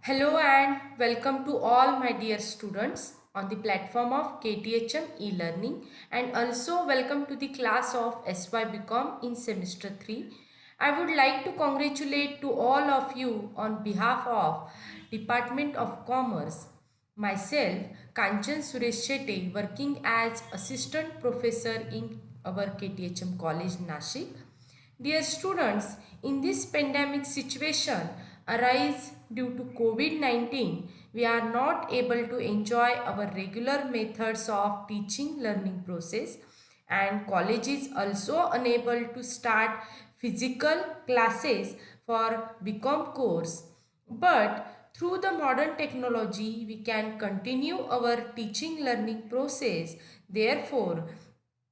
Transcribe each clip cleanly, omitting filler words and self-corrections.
Hello and welcome to all my dear students on the platform of KTHM e-learning, and also welcome to the class of SYBCOM in semester 3. I would like to congratulate to all of you on behalf of Department of Commerce. Myself, Kanchan Suresh Shete, working as assistant professor in our KTHM college Nashik. Dear students, in this pandemic situation arise due to COVID-19, we are not able to enjoy our regular methods of teaching learning process, and college is also unable to start physical classes for BCom course. But through the modern technology, we can continue our teaching learning process. Therefore,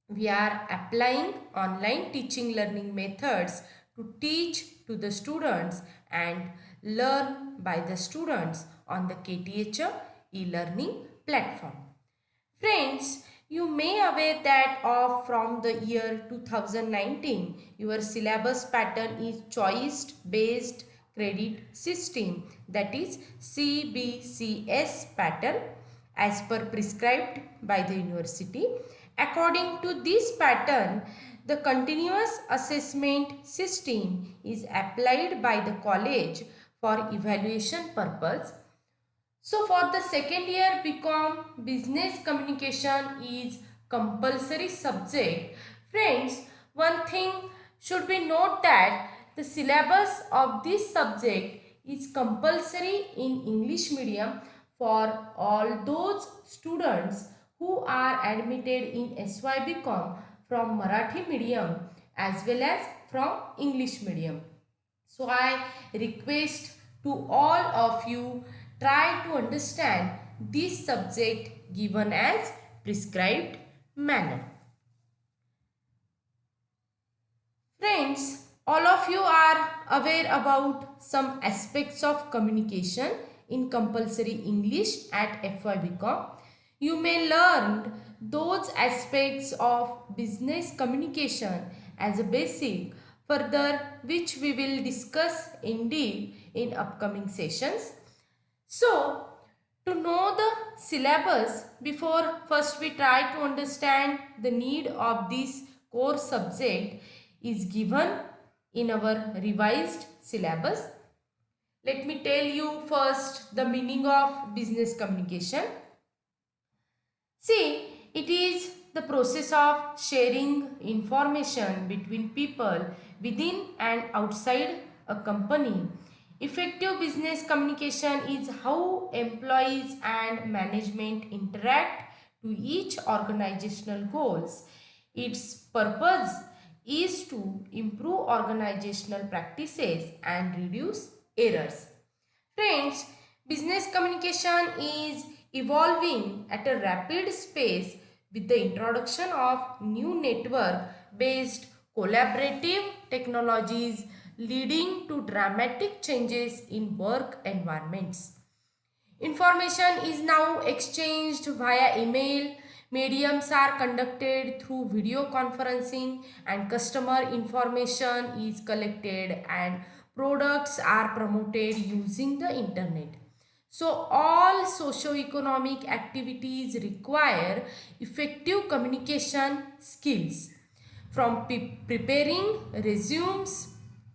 we are applying online teaching learning methods to teach to the students and learn by the students on the KTHM e-learning platform. Friends, you may aware that of from the year 2019, your syllabus pattern is choice based credit system, that is CBCS pattern, as per prescribed by the university. According to this pattern, the continuous assessment system is applied by the college for evaluation purpose. So for the second year BCom, business communication is compulsory subject. Friends, one thing should be note that the syllabus of this subject is compulsory in English medium for all those students who are admitted in SYBCOM from Marathi medium as well as from English medium. So I request to all of you, try to understand this subject given as prescribed manner. Friends, all of you are aware about some aspects of communication in compulsory English at FYBCom. You may learn those aspects of business communication as a basic, further which we will discuss in deep in upcoming sessions. So, to know the syllabus, before first we try to understand the need of this core subject is given in our revised syllabus. Let me tell you first the meaning of business communication. See, it is the process of sharing information between people within and outside a company. Effective business communication is how employees and management interact to each organizational goals. Its purpose is to improve organizational practices and reduce errors. Friends, business communication is evolving at a rapid pace with the introduction of new network-based collaborative technologies leading to dramatic changes in work environments. Information is now exchanged via email, mediums are conducted through video conferencing, and customer information is collected and products are promoted using the internet. So all socio-economic activities require effective communication skills, from preparing resumes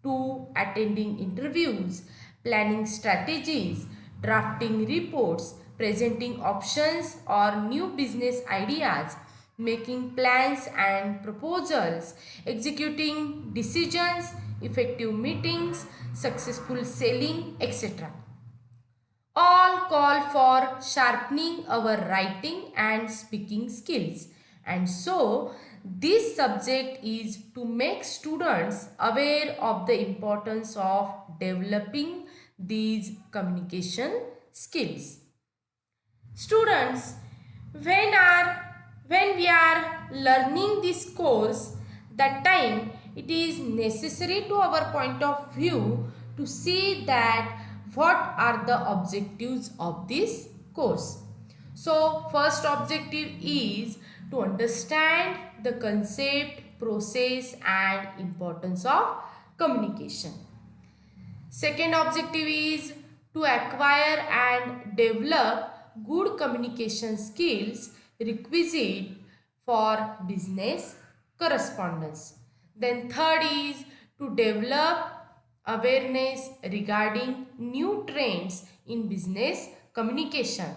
to attending interviews, planning strategies, drafting reports, presenting options or new business ideas, making plans and proposals, executing decisions, effective meetings, successful selling, etc. All call for sharpening our writing and speaking skills. And so, this subject is to make students aware of the importance of developing these communication skills. Students, when we are learning this course, that time it is necessary to our point of view to see that what are the objectives of this course. So first objective is to understand the concept, process and importance of communication. Second objective is to acquire and develop good communication skills requisite for business correspondence. Then third is to develop awareness regarding new trends in business communication.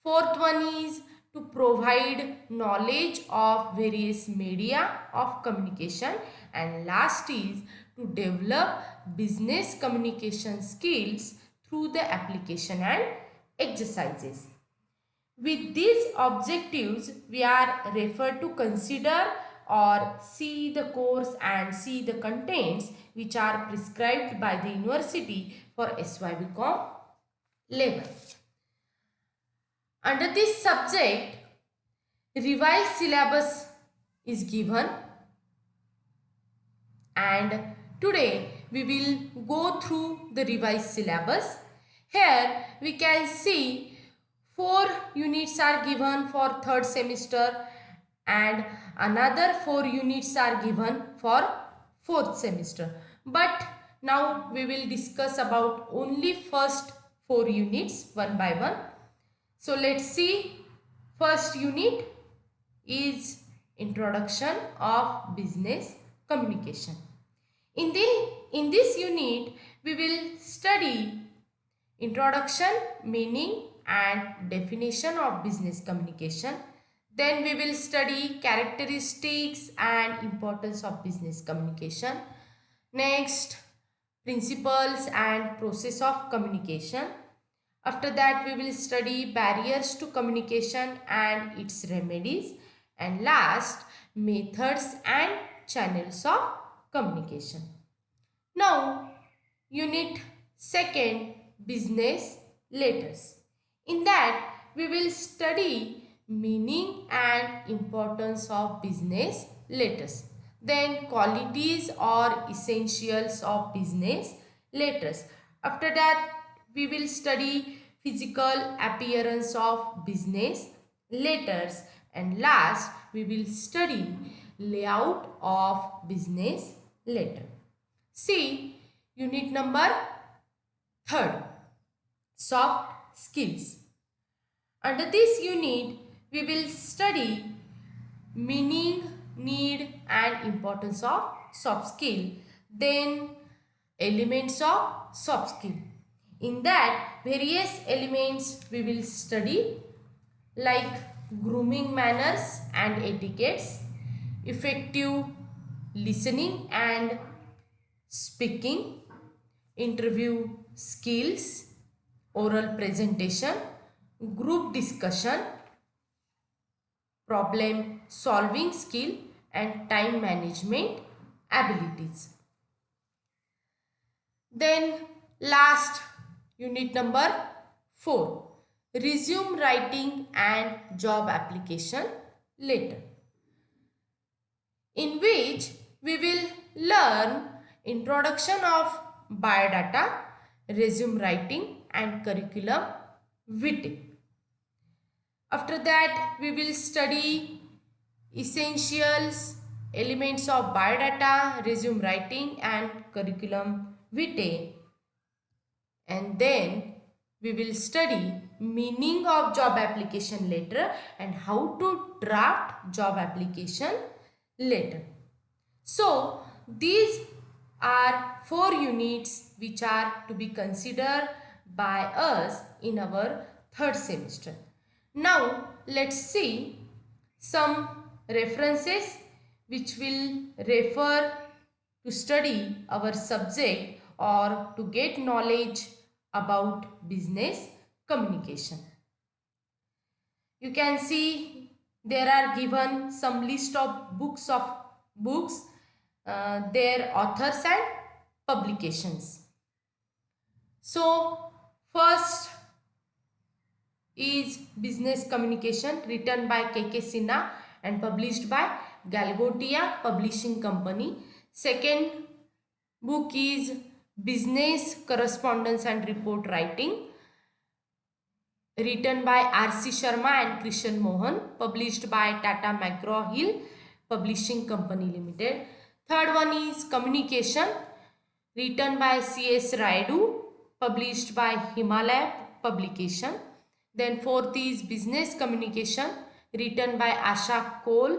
Fourth one is to provide knowledge of various media of communication, and last is to develop business communication skills through the application and exercises. With these objectives, we are referred to consider or see the course and see the contents which are prescribed by the university for SYBCOM level. Under this subject, revised syllabus is given, and today we will go through the revised syllabus. Here we can see 4 units are given for third semester and another 4 units are given for fourth semester. But now we will discuss about only first 4 units one by one. So let's see. First unit is introduction of business communication. In this unit, we will study introduction, meaning and definition of business communication. Then we will study characteristics and importance of business communication. Next, principles and process of communication. After that, we will study barriers to communication and its remedies. And last, methods and channels of communication. Now, unit second, business letters. In that, we will study meaning and importance of business letters. Then, qualities or essentials of business letters. After that, we will study physical appearance of business letters, and last we will study layout of business letter. See unit number 3rd, soft skills. Under this unit we will study meaning, need and importance of soft skill, then elements of soft skill. In that, various elements we will study like grooming manners and etiquettes, effective listening and speaking, interview skills, oral presentation, group discussion, problem solving skill and time management abilities. Then last, unit number 4, resume writing and job application letter, in which we will learn introduction of biodata, resume writing and curriculum vitae. After that, we will study essentials, elements of biodata, resume writing and curriculum vitae. And then we will study meaning of job application letter and how to draft job application letter. So these are 4 units which are to be considered by us in our 3rd semester. Now let's see some references which will refer to study our subject or to get knowledge about business communication. You can see there are given some list of books, their authors and publications. So first is Business Communication, written by K.K. Sinha and published by Galgotia Publishing Company. Second book is Business Correspondence and Report Writing, written by R.C. Sharma and Krishan Mohan, published by Tata McGraw-Hill Publishing Company Limited. Third one is Communication, written by C.S. Raidu published by Himalaya Publication. Then fourth is Business Communication, written by Asha Cole,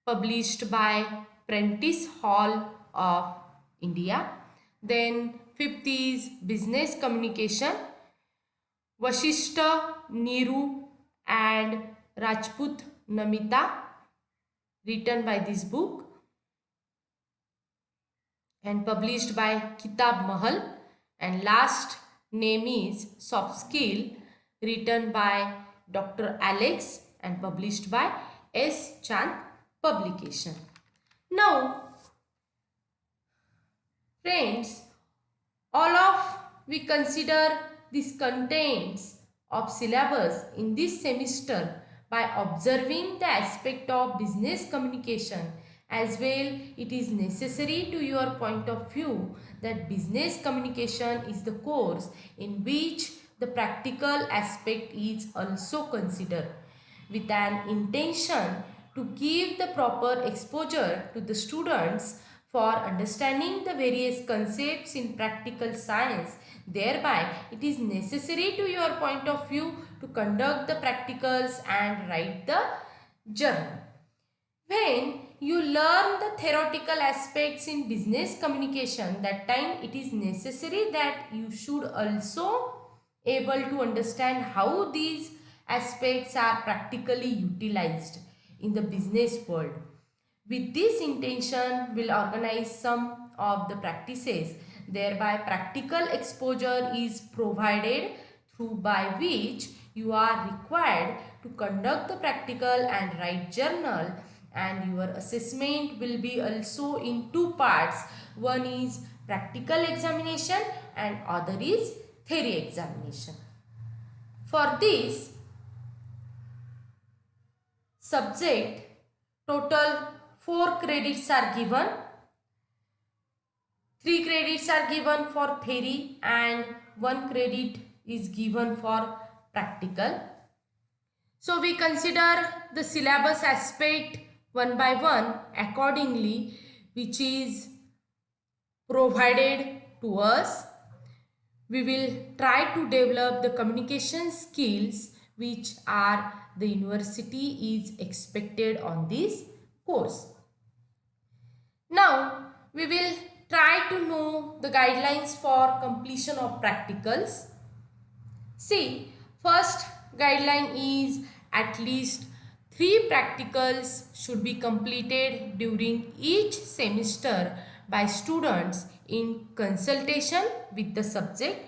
published by Prentice Hall of India. Then fifth is Business Communication, Vashishta Neeru and Rajput Namita, written by this book and published by Kitab Mahal. And last name is Soft Skill, written by Dr. Alex and published by S. Chand Publication. Now, friends, all of we consider these contents of syllabus in this semester by observing the aspect of business communication. As well, it is necessary to your point of view that business communication is the course in which the practical aspect is also considered, with an intention to give the proper exposure to the students for understanding the various concepts in practical science. Thereby, it is necessary to your point of view to conduct the practicals and write the journal. When you learn the theoretical aspects in business communication, that time it is necessary that you should also able to understand how these aspects are practically utilized in the business world. With this intention, we'll organize some of the practices. Thereby, practical exposure is provided through by which you are required to conduct the practical and write journal, and your assessment will be also in two parts. One is practical examination and other is theory examination. For this subject, total 4 credits are given. 3 credits are given for theory and 1 credit is given for practical. So we consider the syllabus aspect one by one accordingly, which is provided to us. We will try to develop the communication skills which are the university is expected on this course. Now we will try to know the guidelines for completion of practicals. See, first guideline is at least 3 practicals should be completed during each semester by students in consultation with the subject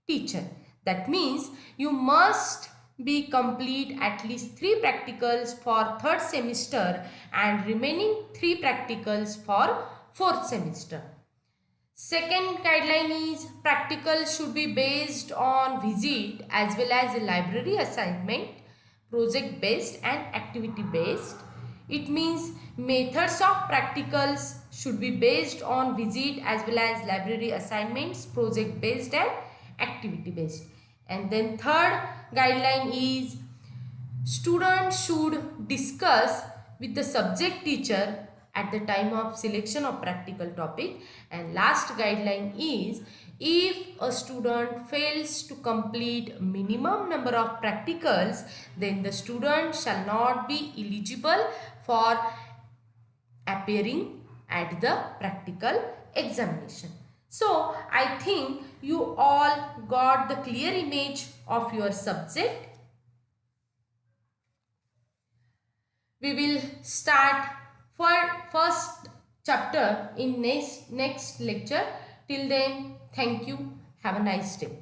teacher. That means you must be complete at least 3 practicals for third semester and remaining 3 practicals for fourth semester. Second guideline is practical should be based on visit as well as a library assignment, project based and activity based. It means methods of practicals should be based on visit as well as library assignments, project based and activity based. And then third guideline is students should discuss with the subject teacher at the time of selection of practical topic. And last guideline is if a student fails to complete minimum number of practicals, then the student shall not be eligible for appearing at the practical examination. So I think you all got the clear image of your subject. We will start for first chapter in next lecture. Till then, thank you. Have a nice day.